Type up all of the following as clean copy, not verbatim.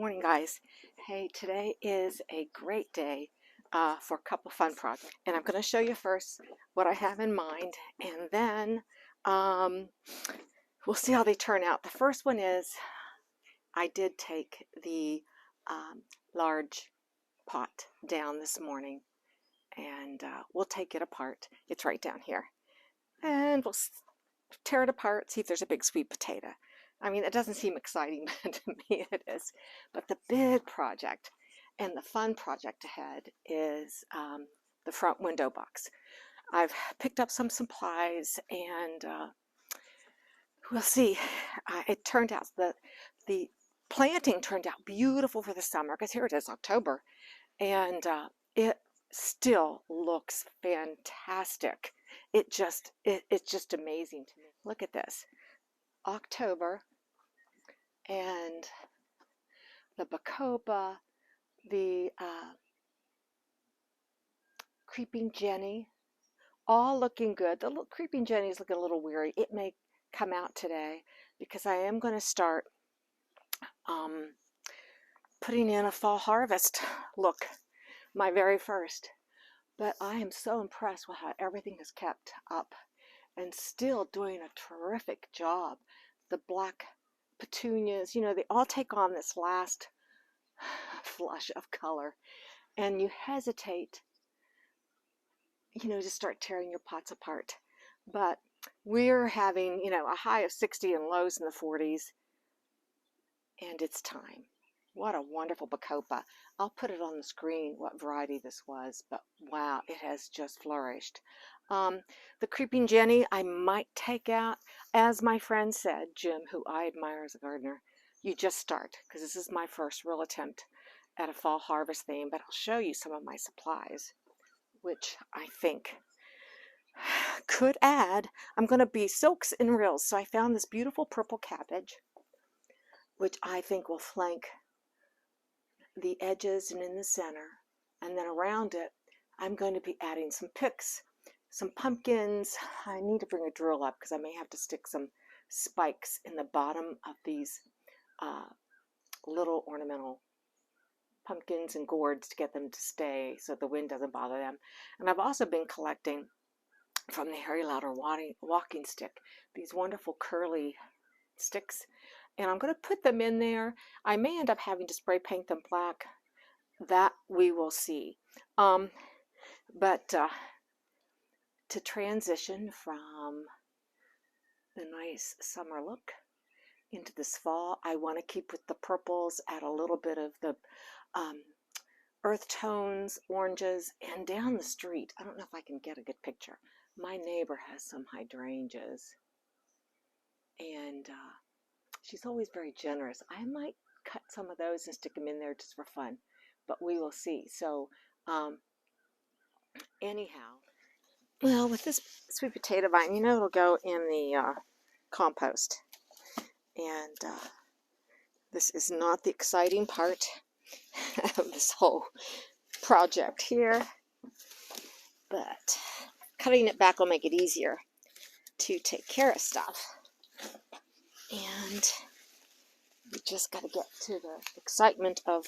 Morning, guys. Hey, today is a great day for a couple fun projects. And I'm going to show you first what I have in mind, and then um, we'll see how they turn out. The first one is I did take the large pot down this morning, and we'll take it apart. It's right down here. And we'll tear it apart, see if there's a big sweet potato. I mean, it doesn't seem exciting, but to me it is. But the big project and the fun project ahead is the front window box. I've picked up some supplies, and we'll see. It turned out the planting turned out beautiful for the summer, because here it is, October, and it still looks fantastic. It's just amazing to me. Look at this. October, and the Bacopa, the Creeping Jenny, all looking good. The Creeping Jenny is looking a little weary. It may come out today because I am going to start putting in a fall harvest look, my very first. But I am so impressed with how everything has kept up and still doing a terrific job. The black petunias, you know, they all take on this last flush of color, and you hesitate, you know, to start tearing your pots apart. But we're having, you know, a high of 60 and lows in the 40s, and it's time. What a wonderful Bacopa. I'll put it on the screen what variety this was, but wow, it has just flourished. The Creeping Jenny I might take out. As my friend said, Jim, who I admire as a gardener, you just start, because this is my first real attempt at a fall harvest theme, but I'll show you some of my supplies, which I think could add. I'm going to be silks and reels, so I found this beautiful purple cabbage, which I think will flank the edges and in the center, and then around it I'm going to be adding some picks, some pumpkins. I need to bring a drill up because I may have to stick some spikes in the bottom of these little ornamental pumpkins and gourds to get them to stay so the wind doesn't bother them. And I've also been collecting from the Harry Lauder walking stick these wonderful curly sticks, and I'm going to put them in there. I may end up having to spray paint them black. That we will see. But to transition from the nice summer look into this fall, I want to keep with the purples, add a little bit of the earth tones, oranges, and down the street, I don't know if I can get a good picture. My neighbor has some hydrangeas, and she's always very generous. I might cut some of those and stick them in there just for fun, but we will see. So anyhow, well, with this sweet potato vine, you know, it'll go in the compost, and this is not the exciting part of this whole project here, but cutting it back will make it easier to take care of stuff. And we just got to get to the excitement of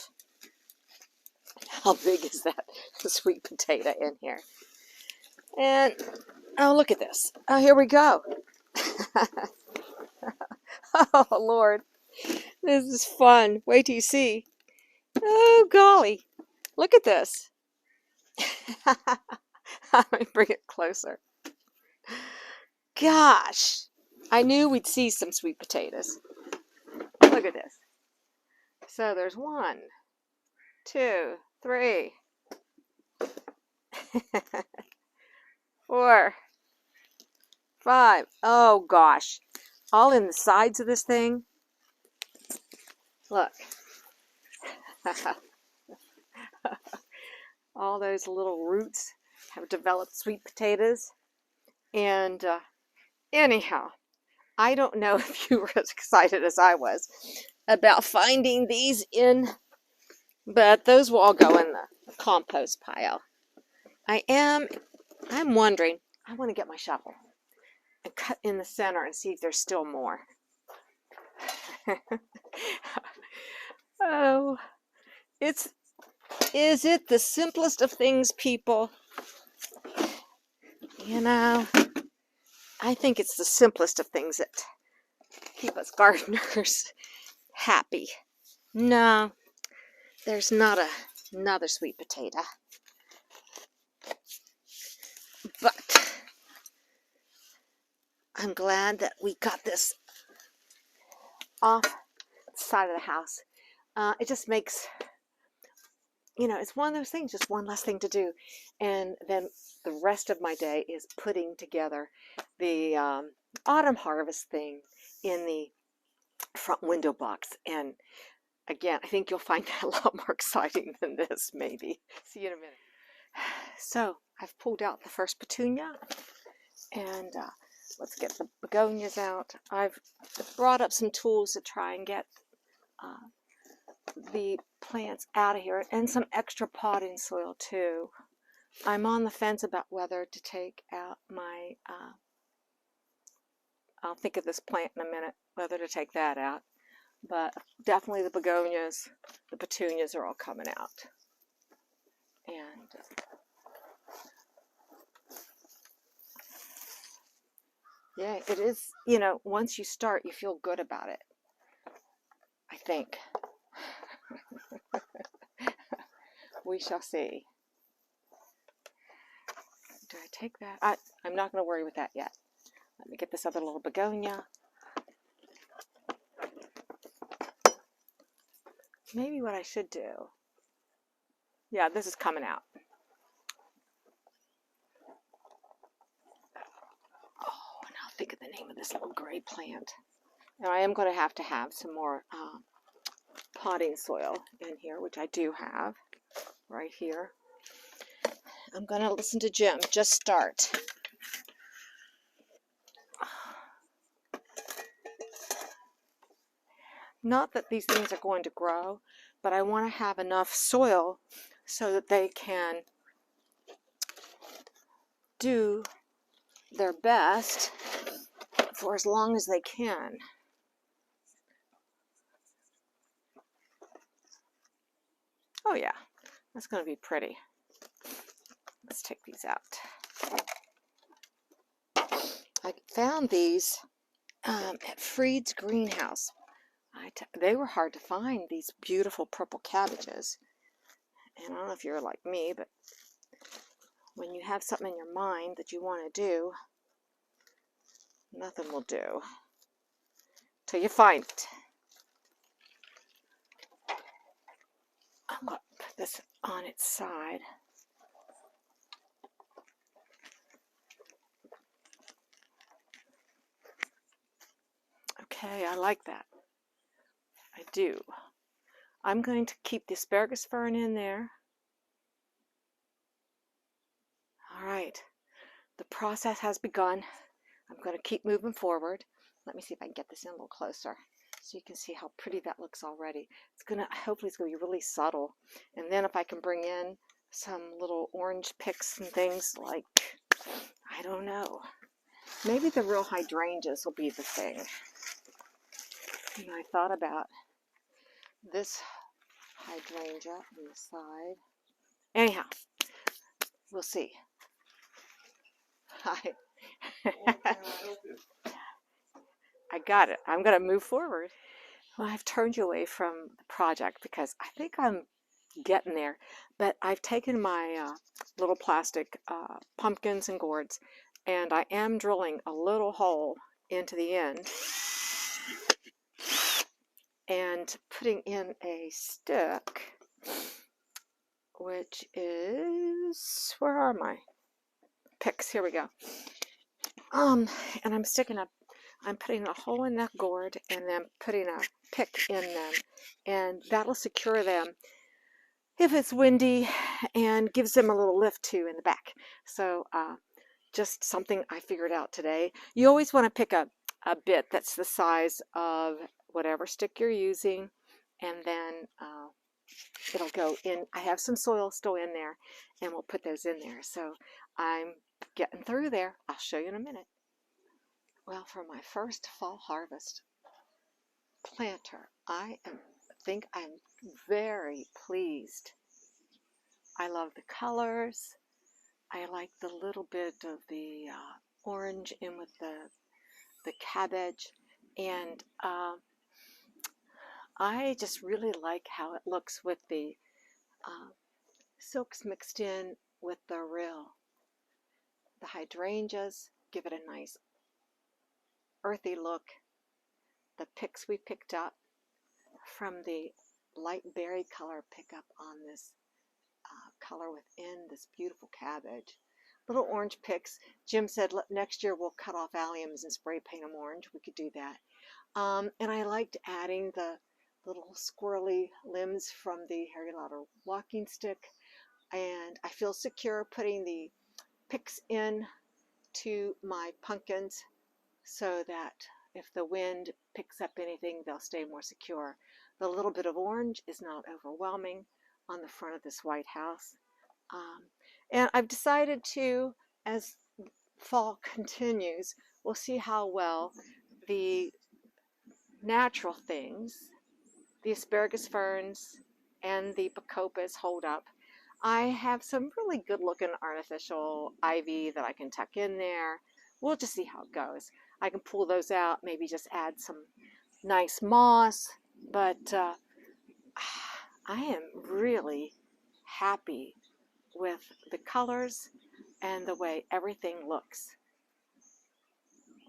how big is that sweet potato in here. And oh, look at this. Oh, here we go. Oh, Lord. This is fun. Wait till you see. Oh, golly. Look at this. Let me bring it closer. Gosh. I knew we'd see some sweet potatoes. Look at this. So there's 1, 2, 3, 4, 5. Oh, gosh. All in the sides of this thing. Look. All those little roots have developed sweet potatoes. And anyhow, I don't know if you were as excited as I was about finding these in, but those will all go in the compost pile. I'm wondering, I want to get my shovel and cut in the center and see if there's still more. Oh, Is it the simplest of things, people? You know, I think it's the simplest of things that keep us gardeners happy. No, there's not another sweet potato. But I'm glad that we got this off the side of the house. It just makes, it's one of those things, just one less thing to do. And then the rest of my day is putting together the autumn harvest thing in the front window box. And again, I think you'll find that a lot more exciting than this, maybe. See you in a minute. So I've pulled out the first petunia, and let's get the begonias out. I've brought up some tools to try and get the plants out of here, and some extra potting soil too. I'm on the fence about whether to take out my, I'll think of this plant in a minute, whether to take that out. But definitely the begonias, the petunias are all coming out. And yeah, it is, once you start, you feel good about it, I think. We shall see. Do I take that? I'm not going to worry with that yet. Let me get this other little begonia. Maybe what I should do. Yeah, this is coming out. Oh, and I'll think of the name of this little gray plant. Now I am going to have some more potting soil in here, which I do have right here. I'm going to listen to Jim. Just start. Not that these things are going to grow, but I want to have enough soil so that they can do their best for as long as they can. Oh yeah, that's going to be pretty. Let's take these out. I found these at Freed's greenhouse. They were hard to find, these beautiful purple cabbages. And I don't know if you're like me, but when you have something in your mind that you want to do, nothing will do till you find it. I'm going to put this on its side. Okay, I like that. I do. I'm going to keep the asparagus fern in there. All right, the process has begun. I'm going to keep moving forward. Let me see if I can get this in a little closer so you can see how pretty that looks already. Hopefully it's going to be really subtle. And then if I can bring in some little orange picks and things like, I don't know, maybe the real hydrangeas will be the thing. And I thought about this hydrangea on the side. Anyhow, we'll see. I got it. I'm going to move forward. Well, I've turned you away from the project because I think I'm getting there. But I've taken my little plastic pumpkins and gourds, and I am drilling a little hole into the end and putting in a stick, which is, where are my picks? Here we go. And I'm putting a hole in that gourd and then putting a pick in them, and that'll secure them if it's windy and gives them a little lift too in the back. So just something I figured out today. You always want to pick a bit that's the size of whatever stick you're using, and then it'll go in. I have some soil still in there, and we'll put those in there. So I'm getting through there. I'll show you in a minute. Well, for my first fall harvest planter, I am think I'm very pleased. I love the colors. I like the little bit of the orange in with the cabbage, and I just really like how it looks with the silks mixed in with the hydrangeas. Give it a nice earthy look. The picks we picked up from the light berry color pickup on this color within this beautiful cabbage. Little orange picks. Jim said next year we'll cut off alliums and spray paint them orange. We could do that. And I liked adding the little squirrely limbs from the Harry Lauder walking stick. And I feel secure putting the picks in to my pumpkins so that if the wind picks up anything, they'll stay more secure. The little bit of orange is not overwhelming on the front of this White House. And I've decided to, as fall continues, we'll see how well the natural things, the asparagus ferns and the bacopas hold up. I have some really good looking artificial ivy that I can tuck in there. We'll just see how it goes. I can pull those out, maybe just add some nice moss, but I am really happy with the colors and the way everything looks.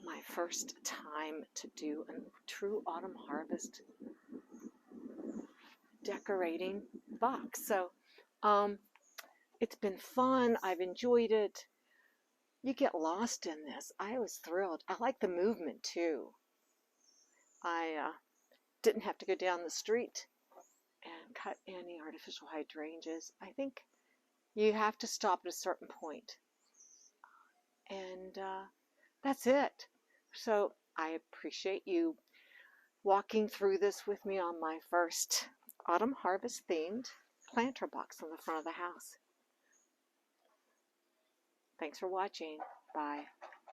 My first time to do a true autumn harvest decorating box. So it's been fun. I've enjoyed it. You get lost in this. I was thrilled. I like the movement too. I didn't have to go down the street and cut any artificial hydrangeas. I think you have to stop at a certain point. And that's it. So I appreciate you walking through this with me on my first autumn harvest themed planter box on the front of the house. Thanks for watching. Bye.